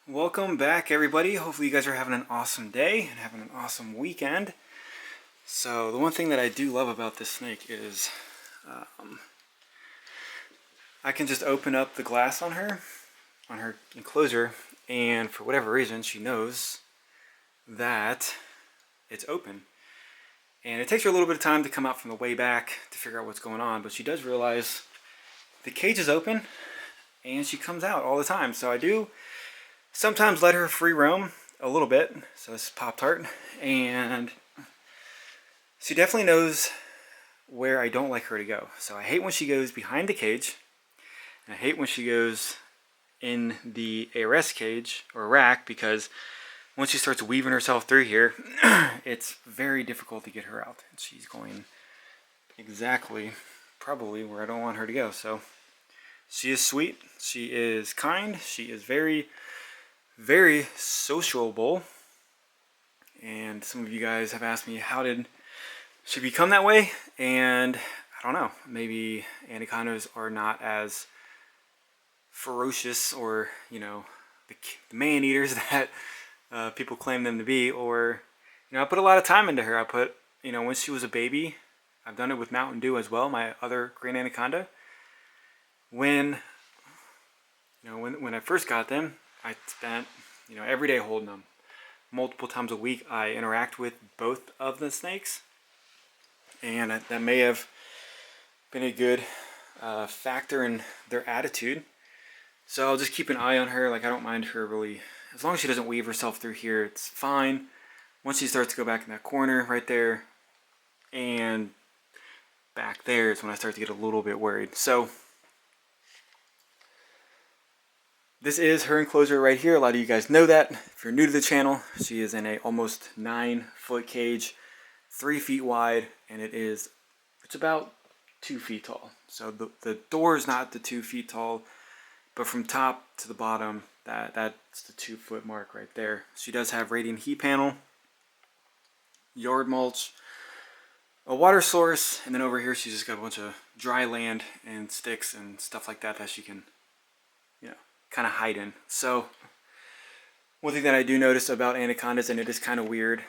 Welcome back, everybody. Hopefully you guys are having an awesome day and having an awesome weekend. So the one thing that I do love about this snake is I can just open up the glass on her enclosure, and for whatever reason she knows that it's open. And it takes her a little bit of time to come out from the way back to figure out what's going on, but she does realize the cage is open and she comes out all the time. So I do sometimes let her free roam a little bit. So this is Pop-Tart, and she definitely knows where I don't like her to go. So I hate when she goes behind the cage, and I hate when she goes in the ARS cage or rack, because once she starts weaving herself through here, it's very difficult to get her out. And she's going exactly probably where I don't want her to go. So she is sweet, she is kind, she is very, very sociable. And some of you guys have asked me, how did she become that way? And I don't know, maybe anacondas are not as ferocious, or the man eaters that people claim them to be. Or I put a lot of time into her. I put, when she was a baby, I've done it with Mountain Dew as well, my other great anaconda. When when I first got them, I spent every day holding them. Multiple times a week I interact with both of the snakes, and that may have been a good factor in their attitude. So I'll just keep an eye on her. Like, I don't mind her really, as long as she doesn't weave herself through here, it's fine. Once she starts to go back in that corner right there and back there is when I start to get a little bit worried. So this is her enclosure right here. A lot of you guys know that. If you're new to the channel, she is in a almost 9-foot cage, 3 feet wide, and it's about 2 feet tall. So the door is not the 2 feet tall, but from top to the bottom, that's the 2-foot mark right there. She does have radiant heat panel, yard mulch, a water source, and then over here she's just got a bunch of dry land and sticks and stuff like that she can kind of hide in. So one thing that I do notice about anacondas, and it is kind of weird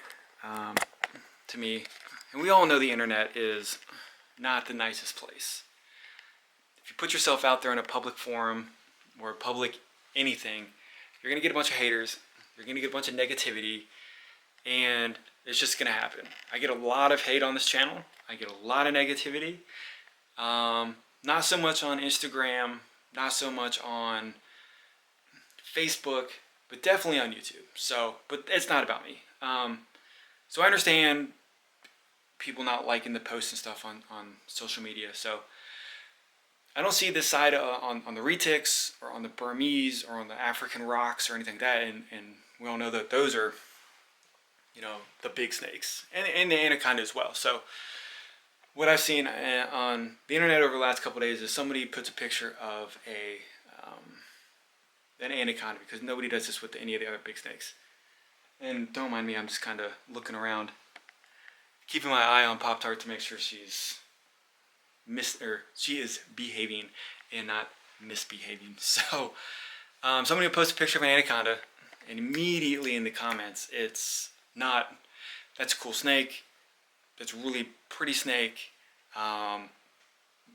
to me, and we all know the internet is not the nicest place. If you put yourself out there in a public forum or public anything, you're going to get a bunch of haters, you're going to get a bunch of negativity, and it's just going to happen. I get a lot of hate on this channel. I get a lot of negativity. Not so much on Instagram, not so much on Facebook, but definitely on YouTube. So, but it's not about me. So I understand people not liking the posts and stuff on social media. So I don't see this side on the retics or on the Burmese or on the African rocks or anything like that. And we all know that those are, the big snakes, and the anaconda as well. So what I've seen on the internet over the last couple of days is somebody puts a picture of an anaconda, because nobody does this with any of the other big snakes. And don't mind me, I'm just kind of looking around, keeping my eye on Pop-Tart to make sure she is behaving and not misbehaving. So somebody will post a picture of an anaconda, and immediately in the comments, it's not, that's a cool snake, that's a really pretty snake,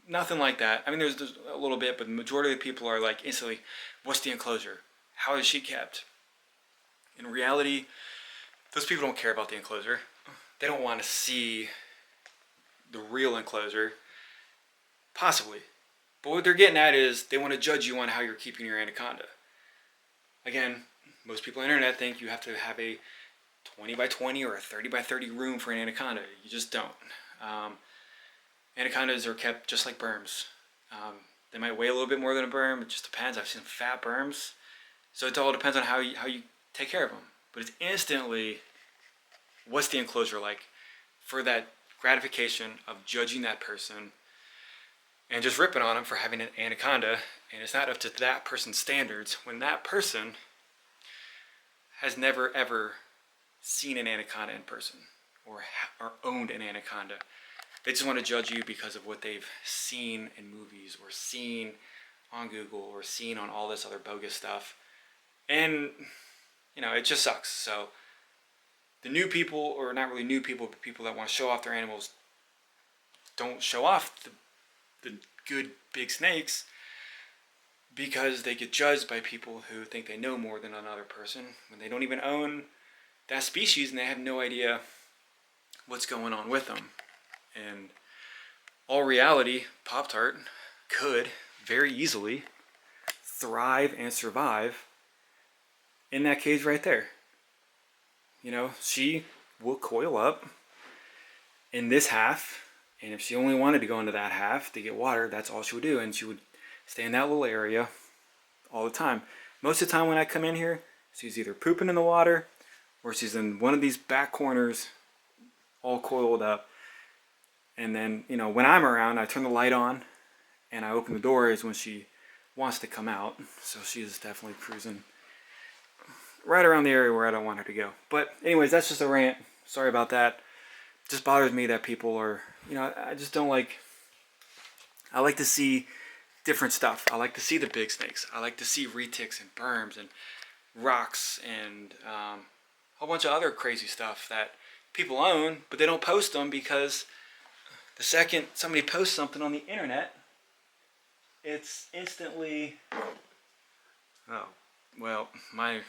nothing like that. I mean, there's a little bit, but the majority of the people are like instantly, what's the enclosure? How is she kept? In reality, those people don't care about the enclosure. They don't want to see the real enclosure, possibly. But what they're getting at is they want to judge you on how you're keeping your anaconda. Again, most people on the internet think you have to have a 20 by 20 or a 30 by 30 room for an anaconda. You just don't. Anacondas are kept just like berms. They might weigh a little bit more than a berm. It just depends. I've seen fat berms. So it all depends on how you take care of them. But it's instantly, what's the enclosure like, for that gratification of judging that person and just ripping on them for having an anaconda. And it's not up to that person's standards when that person has never ever seen an anaconda in person or owned an anaconda. They just want to judge you because of what they've seen in movies or seen on Google or seen on all this other bogus stuff. And, you know, it just sucks. So the new people, or not really new people, but people that want to show off their animals, don't show off the good big snakes because they get judged by people who think they know more than another person when they don't even own that species and they have no idea what's going on with them. And all reality, Pop-Tart could very easily thrive and survive in that cage right there. You know, she will coil up in this half, and if she only wanted to go into that half to get water, that's all she would do, and she would stay in that little area all the time. Most of the time when I come in here, she's either pooping in the water or she's in one of these back corners all coiled up. And then, you know, when I'm around, I turn the light on and I open the door is when she wants to come out. So she is definitely cruising right around the area where I don't want her to go. But anyways, that's just a rant. Sorry about that. It just bothers me that people are, you know, I just don't like, I like to see different stuff. I like to see the big snakes. I like to see retics and berms and rocks and a whole bunch of other crazy stuff that people own, but they don't post them because the second somebody posts something on the internet, it's instantly, oh, well, my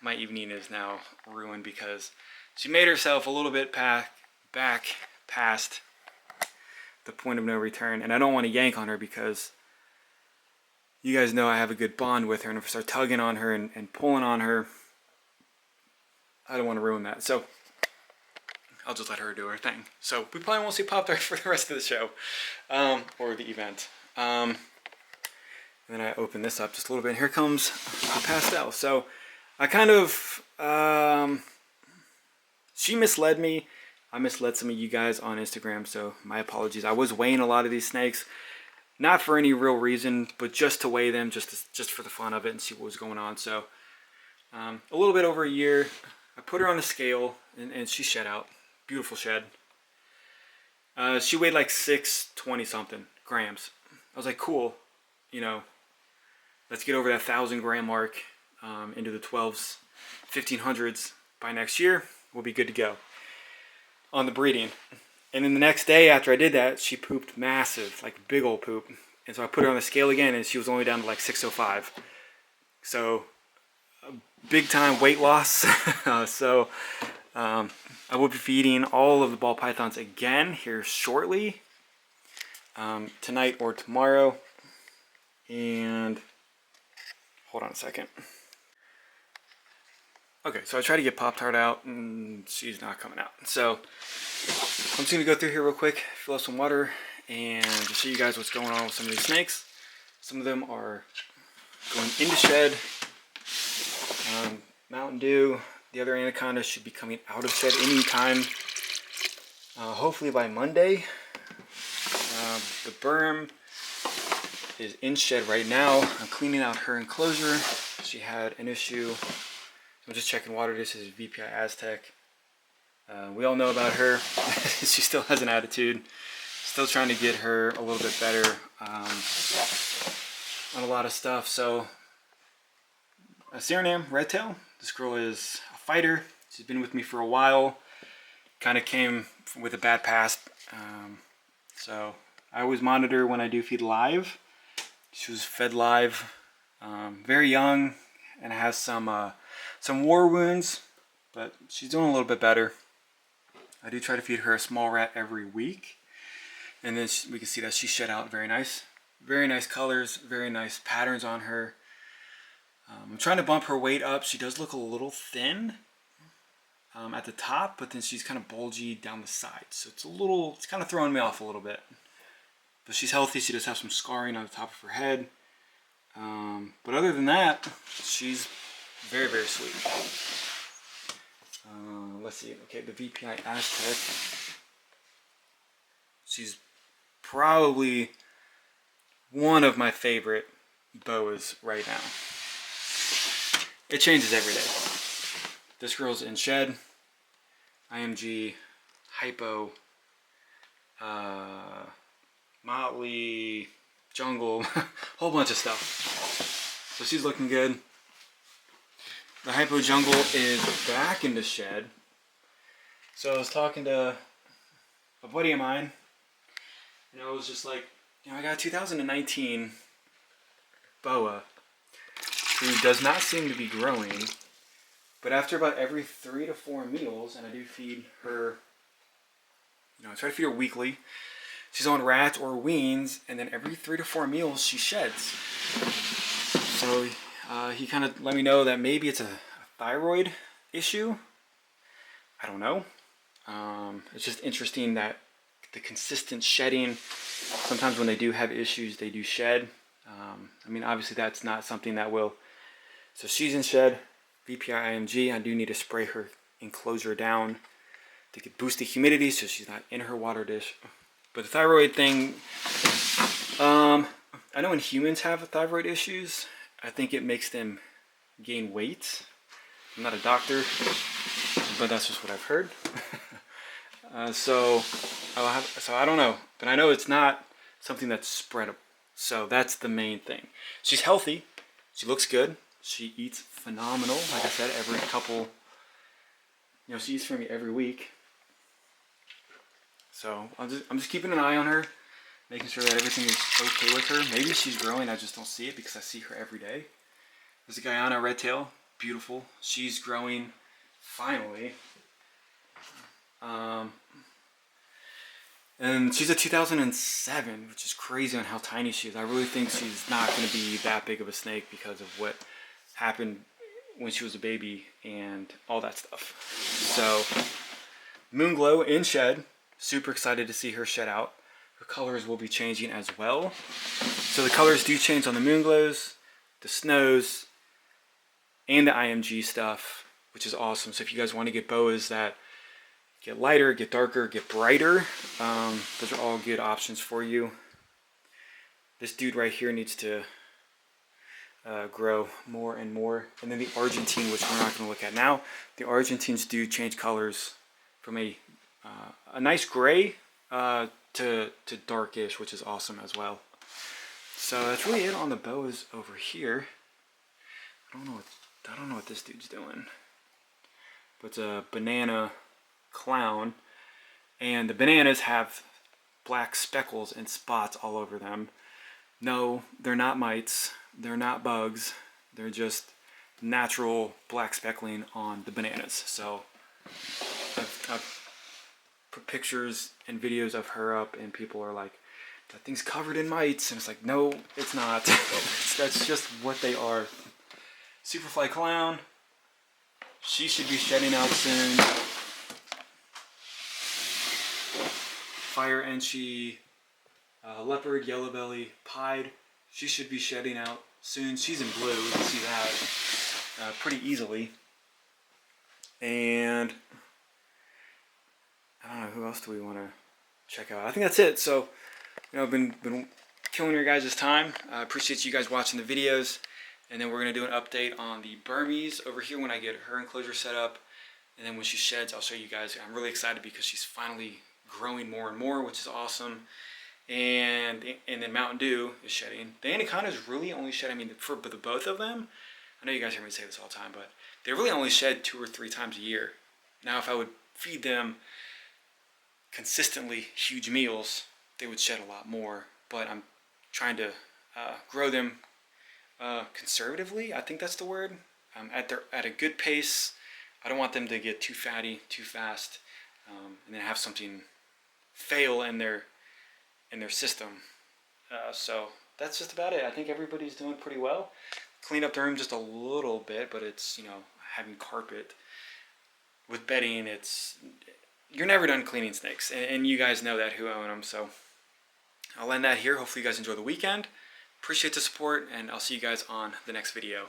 my evening is now ruined because she made herself a little bit back past the point of no return, and I don't want to yank on her because you guys know I have a good bond with her, and if I start tugging on her and pulling on her, I don't want to ruin that. So I'll just let her do her thing. So we probably won't see Pop-Tart for the rest of the show, or the event. And then I open this up just a little bit, and here comes the pastel. So I kind of, she misled me. I misled some of you guys on Instagram, so my apologies. I was weighing a lot of these snakes, not for any real reason, but just to weigh them, just for the fun of it and see what was going on. So a little bit over a year, I put her on the scale, and she shed out. Beautiful shed. She weighed like 620 something grams. I was like, cool, you know, let's get over that 1,000 gram mark, into the 12s, 1500s by next year. We'll be good to go on the breeding. And then the next day after I did that, she pooped massive, like big old poop. And so I put her on the scale again, and she was only down to like 605. So big time weight loss. So I will be feeding all of the ball pythons again here shortly, tonight or tomorrow. And hold on a second. Okay, so I tried to get Pop-Tart out, and she's not coming out. So I'm just going to go through here real quick, fill up some water, and just show you guys what's going on with some of these snakes. Some of them are going into shed. Mountain Dew, the other Anaconda should be coming out of shed anytime. Hopefully by Monday. The berm is in shed right now. I'm cleaning out her enclosure. She had an issue. I'm just checking water. This is VPI Aztec. We all know about her. She still has an attitude. Still trying to get her a little bit better on a lot of stuff. So, Suriname, Redtail. This girl is a fighter. She's been with me for a while. Kind of came with a bad past. So, I always monitor when I do feed live. She was fed live. Very young and has some war wounds, but she's doing a little bit better. I do try to feed her a small rat every week, and then we can see that she shed out very nice colors, very nice patterns on her. I'm trying to bump her weight up. She does look a little thin at the top, but then she's kind of bulgy down the sides, so it's kind of throwing me off a little bit. But she's healthy. She does have some scarring on the top of her head, but other than that, she's very, very sweet. Let's see. Okay, the VPI Aztec. She's probably one of my favorite boas right now. It changes every day. This girl's in shed. IMG, hypo, motley, jungle, whole bunch of stuff. So she's looking good. The Hypo Jungle is back in the shed. So I was talking to a buddy of mine, and I was just like, I got a 2019 boa who does not seem to be growing, but after about every 3 to 4 meals, and I do feed her, I try to feed her weekly. She's on rats or weans, and then every 3 to 4 meals she sheds. So he kind of let me know that maybe it's a thyroid issue. I don't know. It's just interesting that the consistent shedding, sometimes when they do have issues, they do shed. I mean, obviously that's not something that will. So she's in shed, VPI IMG. I do need to spray her enclosure down to boost the humidity so she's not in her water dish. But the thyroid thing, I know when humans have thyroid issues, I think it makes them gain weight. I'm not a doctor, but that's just what I've heard. So I don't know, but I know it's not something that's spreadable. So that's the main thing. She's healthy. She looks good. She eats phenomenal. Like I said, every couple, she eats for me every week. So I'm just keeping an eye on her, making sure that everything is okay with her. Maybe she's growing. I just don't see it because I see her every day. There's a Guyana Redtail. Beautiful. She's growing finally. And she's a 2007, which is crazy on how tiny she is. I really think she's not going to be that big of a snake because of what happened when she was a baby and all that stuff. So, Moonglow in shed. Super excited to see her shed out. Her colors will be changing as well. So the colors do change on the Moonglows, the Snows, and the IMG stuff, which is awesome. So if you guys want to get boas that get lighter, get darker, get brighter, those are all good options for you. This dude right here needs to grow more and more. And then the Argentine, which we're not going to look at now. The Argentines do change colors from a nice gray to darkish, which is awesome as well. So that's really it on the boas over here. I don't know what this dude's doing. But it's a banana clown, and the bananas have black speckles and spots all over them. No, they're not mites. They're not bugs. They're just natural black speckling on the bananas. So I've put pictures and videos of her up, and people are like, that thing's covered in mites, and it's like, no, it's not. That's just what they are. Superfly clown, she should be shedding out soon. Fire Enchi, leopard, yellow belly, pied, she should be shedding out soon. She's in blue, you can see that pretty easily. And I don't know, who else do we want to check out? I think that's it. So, I've been killing your guys' time. I appreciate you guys watching the videos. And then we're going to do an update on the Burmese over here when I get her enclosure set up. And then when she sheds, I'll show you guys. I'm really excited because she's finally growing more and more, which is awesome. And then Mountain Dew is shedding. The Anacondas really only shed, for the both of them, I know you guys hear me say this all the time, but they really only shed 2 or 3 times a year. Now, if I would feed them consistently huge meals, they would shed a lot more. But I'm trying to grow them conservatively, I think that's the word, at a good pace. I don't want them to get too fatty too fast, and then have something fail in their system. So that's just about it. I think everybody's doing pretty well. Clean up the room just a little bit, but it's, having carpet with bedding, you're never done cleaning snakes, and you guys know that who own them. So I'll end that here. Hopefully you guys enjoy the weekend. Appreciate the support, and I'll see you guys on the next video.